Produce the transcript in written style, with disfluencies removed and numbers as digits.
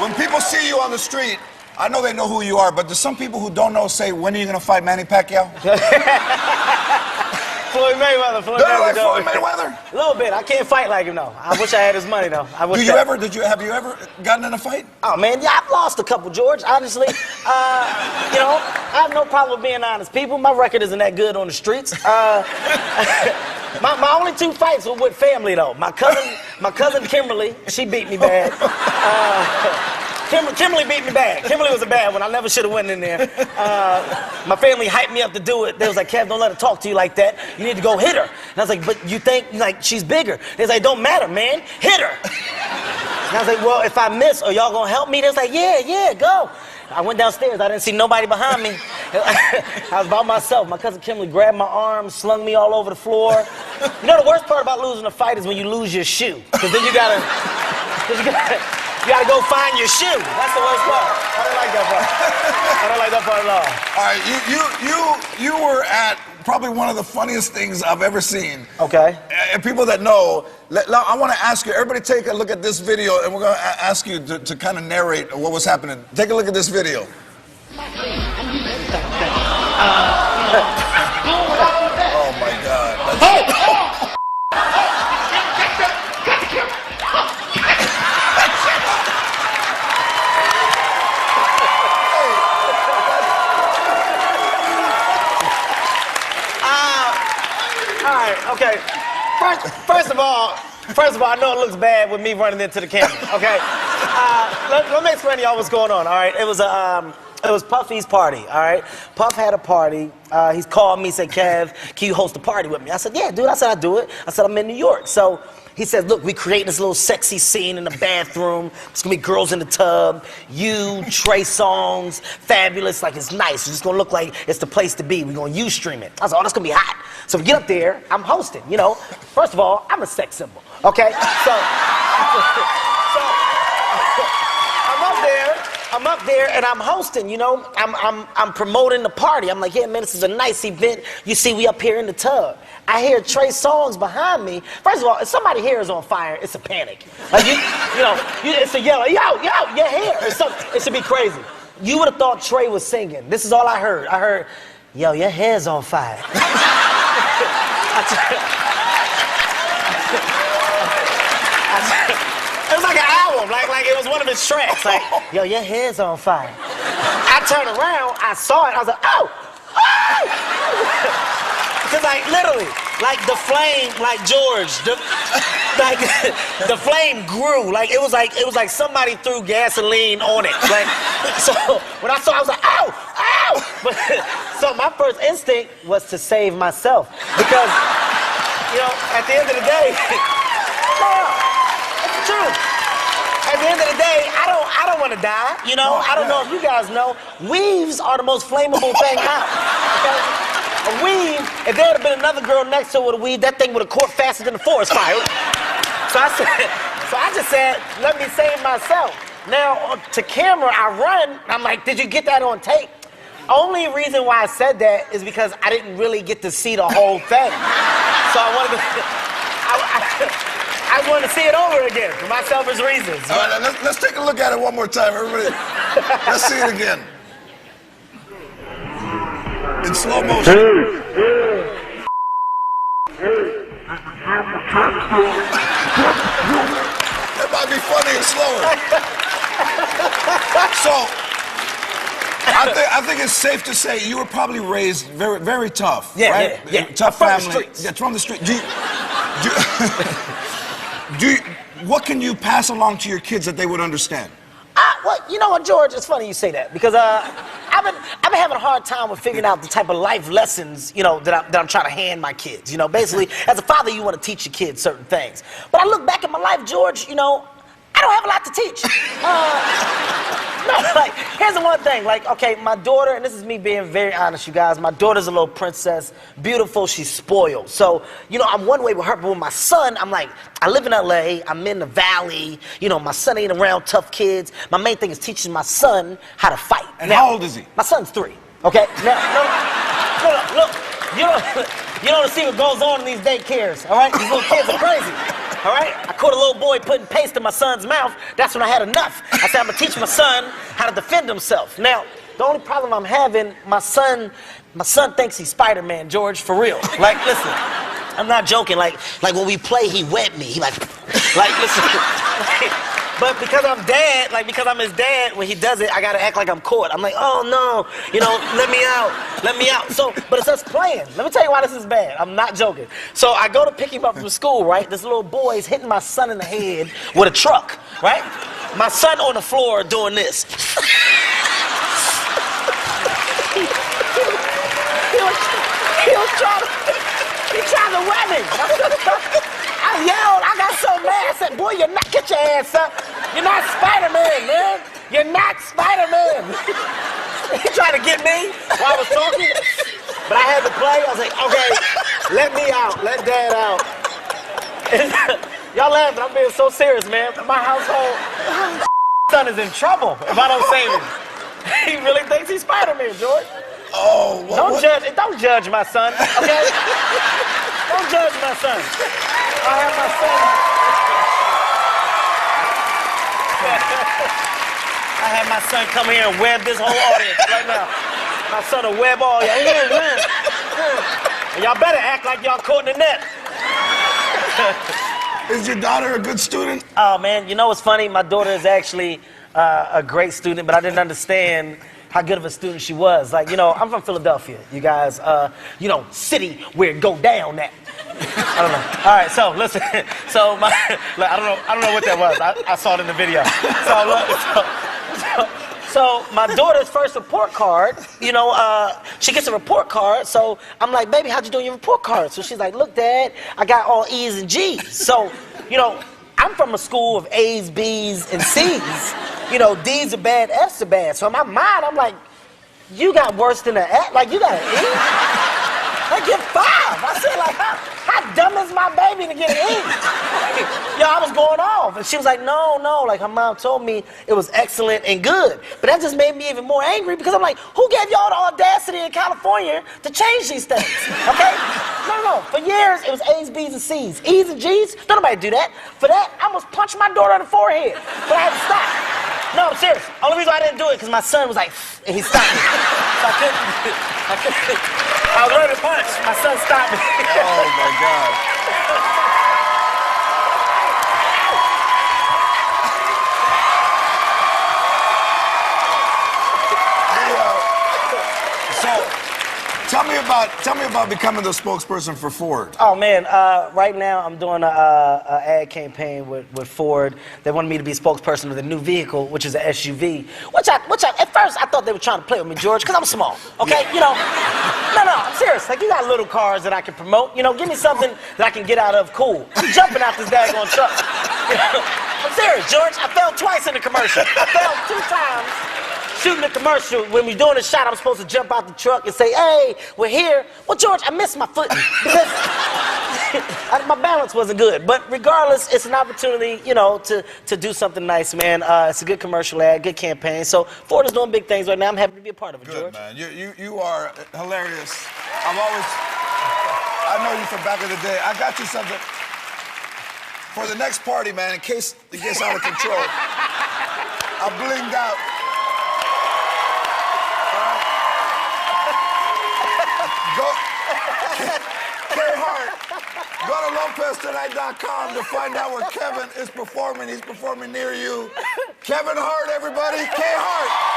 When people see you on the street, I know they know who you are, but there's some people who don't know say, when are you going to fight Manny Pacquiao? Floyd Mayweather. Floyd Mayweather? A little bit. I can't fight like him, though. I wish I had his money, though. Have you ever gotten in a fight? Oh, man, yeah, I've lost a couple, George, honestly. You know, I have no problem with being honest. People, my record isn't that good on the streets. My only 2 fights were with family, though. My cousin Kimberly, she beat me bad. Kimberly beat me bad. Kimberly was a bad one. I never should have went in there. My family hyped me up to do it. They was like, Kev, don't let her talk to you like that. You need to go hit her. And I was like, but you think, like, she's bigger. They was like, don't matter, man. Hit her. And I was like, well, if I miss, are y'all gonna help me? They was like, yeah, go. I went downstairs. I didn't see nobody behind me. I was by myself. My cousin Kimberly grabbed my arm, slung me all over the floor. You know, the worst part about losing a fight is when you lose your shoe. Because then you gotta go find your shoe. That's the worst part. I don't like that part. I don't like that part at all. All right, you were at probably one of the funniest things I've ever seen. Okay. And people that know, I want to ask you, everybody take a look at this video, and we're going to ask you to kind of narrate what was happening. Take a look at this video. Oh, my God. Okay. First of all, I know it looks bad with me running into the camera. Okay. Let me explain to y'all what's going on. All right. It was Puffy's party. All right. Puff had a party. He's called me, said, Kev, can you host a party with me? I said, yeah, dude. I said, I'll do it. I said, I'm in New York. So he said, look, we creating this little sexy scene in the bathroom. It's gonna be girls in the tub. You, Trey Songz, Fabulous. Like, it's nice. It's just gonna look like it's the place to be. We're gonna Ustream it. I was like, oh, that's gonna be hot. So we get up there. I'm hosting. You know, first of all, I'm a sex symbol. Okay. So I'm up there and I'm hosting, you know, I'm promoting the party. I'm like, yeah, man, this is a nice event. You see, we up here in the tub. I hear Trey Songz behind me. First of all, if somebody hair is on fire, it's a panic. Like, it's a yell, yo, your hair. It should be crazy. You would have thought Trey was singing. This is all I heard. I heard, yo, your hair's on fire. It was like an album, like it was one of his tracks. Like, yo, your hair's on fire. I turned around, I saw it, I was like, oh! Because, like, literally, like the flame, like George, the flame grew. Like it was like somebody threw gasoline on it. Like, so when I saw it, I was like, ow! But, so my first instinct was to save myself. Because, you know, at the end of the day, true. At the end of the day, I don't want to die. You know, I don't know if you guys know, weaves are the most flammable thing out. Okay? A weave, if there had been another girl next to her with a weave, that thing would have caught faster than the forest fire. So I just said, let me save myself. Now, to camera, I run. I'm like, did you get that on tape? Only reason why I said that is because I didn't really get to see the whole thing. So I wanted to. I wanted to see it over again for my selfish reasons. All right, let's take a look at it one more time, everybody. Let's see it again. In slow motion. It might be funny and slower. So, I think it's safe to say you were probably raised very, very tough, right? Yeah. Tough from family. The streets. Yeah, from the street. What can you pass along to your kids that they would understand? Well, you know what, George? It's funny you say that because I've been having a hard time with figuring out the type of life lessons, you know, that I'm trying to hand my kids. You know, basically, as a father, you want to teach your kids certain things. But I look back at my life, George. You know, I don't have a lot to teach. No, like, here's the one thing. Like, okay, my daughter, and this is me being very honest, you guys. My daughter's a little princess, beautiful. She's spoiled. So, you know, I'm one way with her, but with my son, I'm like, I live in LA. I'm in the valley. You know, my son ain't around tough kids. My main thing is teaching my son how to fight. And now, how old is he? My son's 3. Okay. Now, look. You don't see what goes on in these daycares. All right, these little kids are crazy. All right? I caught a little boy putting paste in my son's mouth. That's when I had enough. I said, I'm gonna teach my son how to defend himself. Now, the only problem I'm having, my son thinks he's Spider-Man, George, for real. Like, listen, I'm not joking. Like when we play, he wet me. He like listen. But because I'm dad, because I'm his dad, when he does it, I gotta act like I'm caught. I'm like, oh no, let me out. So, but it's us playing. Let me tell you why this is bad. I'm not joking. So I go to pick him up from school, right? This little boy is hitting my son in the head with a truck, right? My son on the floor doing this. He trying to wet me. I yelled, I got so mad. I said, boy, get your ass up. You're not Spider-Man, man. You're not Spider-Man. He tried to get me while I was talking, but I had to play. I was like, okay, let me out, let dad out. Y'all laughing, I'm being so serious, man. My household, son is in trouble if I don't save him. He really thinks he's Spider-Man, George. Oh, Don't judge my son, okay? Don't judge my son. I have my son. I have my son come here and web this whole audience right now. My son will web all y'all. And y'all better act like y'all caught in the net. Is your daughter a good student? Oh, man, you know what's funny? My daughter is actually a great student, but I didn't understand how good of a student she was. Like, I'm from Philadelphia, you guys. City where it go down at. I don't know. All right, so listen. So I don't know what that was. I saw it in the video. So my daughter's first report card, she gets a report card. So I'm like, baby, how'd you do your report card? So she's like, look, Dad, I got all E's and G's. So, I'm from a school of A's, B's, and C's. D's are bad, F's are bad. So in my mind, I'm like, you got worse than an F? Like, you got an E? Like, get 5. I said, like, how dumb is my baby to get an E? I was going off. And she was like, no. Like, her mom told me it was excellent and good. But that just made me even more angry because I'm like, who gave y'all the audacity in California to change these things? Okay? No. For years, it was A's, B's, and C's. E's and G's, don't nobody do that. For that, I almost punched my daughter in the forehead. But I had to stop. No, I'm serious. Only reason I didn't do it because my son was like, and he stopped me. So I couldn't. I was ready to punch. My son stopped me. Oh my God. Tell me about becoming the spokesperson for Ford. Oh man, right now I'm doing an ad campaign with Ford. They wanted me to be spokesperson of the new vehicle, which is an SUV. Which at first I thought they were trying to play with me, George, because I'm small. Okay, No, I'm serious. Like, you got little cars that I can promote. Give me something that I can get out of cool. I'm jumping out this daggone truck. I'm serious, George. I fell twice in the commercial. I fell 2 times. Shooting the commercial, when we're doing a shot, I'm supposed to jump out the truck and say, hey, we're here. Well, George, I missed my foot because my balance wasn't good. But regardless, it's an opportunity, to do something nice, man. It's a good commercial ad, good campaign. So Ford is doing big things right now. I'm happy to be a part of it, George. Good, man. You are hilarious. I know you from back in the day. I got you something for the next party, man, in case it gets out of control. I blinged out. Kevin Hart, go to LopezTonight.com to find out where Kevin is performing. He's performing near you. Kevin Hart, everybody. Kevin Hart.